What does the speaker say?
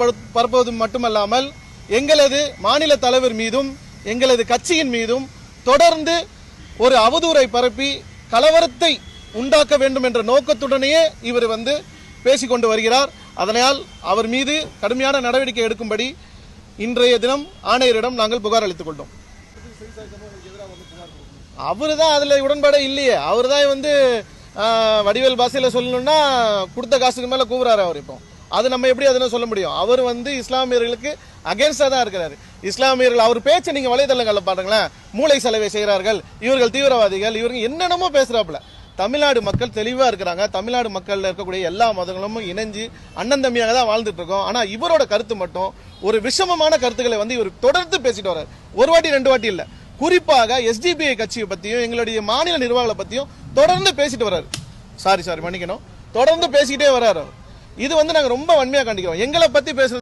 பரப்புவது மட்டுமல்லாமல் எங்களது மாநில தலைவர் மீதும் எங்களது கட்சியின் மீதும் தொடர்ந்து ஒரு அவதூறை பரப்பி கலவரத்தை உண்டாக்க வேண்டும் என்ற நோக்கத்துடனேயே இவர் பேசிக்கொண்டு வருகிறார். அதனால் அவர் மீது கடுமையான நடவடிக்கை எடுக்கும்படி இன்றைய தினம் ஆணையரிடம் நாங்கள் புகார் அளித்துக் கொண்டோம். அவரு தான் அதுல உடன்பாடே இல்லையே. அவர் தான் வடிவேல் பாஷையில சொல்லணும்னா கொடுத்த காசுக்கு மேல கூவுறாரு. அவர் இப்போ அது நம்ம எப்படி அதனை சொல்ல முடியும்? அவர் இஸ்லாமியர்களுக்கு அகேன்ஸ்டா தான் இருக்கிறாரு. இஸ்லாமியர்கள் அவர் பேச்சை நீங்க வலைதளங்கள்ல பாருங்களேன். மூளை செலவை செய்கிறார்கள், இவர்கள் தீவிரவாதிகள், இவர்கள் என்னென்னமோ பேசுறாப்புல. தமிழ்நாடு மக்கள் தெளிவா இருக்கிறாங்க. தமிழ்நாடு மக்கள்ல இருக்கக்கூடிய எல்லா மதங்களும் இணைஞ்சு அண்ணன் தம்பியாக தான் வாழ்ந்துட்டு இருக்கோம். ஆனா இவரோட கருத்து மட்டும் ஒரு விஷமமான கருத்துக்களை இவர் தொடர்ந்து பேசிட்டு வர்றாரு. ஒரு வாட்டி ரெண்டு வாட்டி இல்ல, குறிப்பாக SDPI கட்சியை பத்தியும் எங்களுடைய மாநில நிர்வாகங்களை பத்தியும் தொடர்ந்து பேசிட்டு வர்றாரு. சாரி மன்னிக்கணும், தொடர்ந்து பேசிக்கிட்டே வர்றாரு. இது நாங்க ரொம்ப வன்மையா கண்டிக்கிறோம். எங்களை பத்தி பேசுறது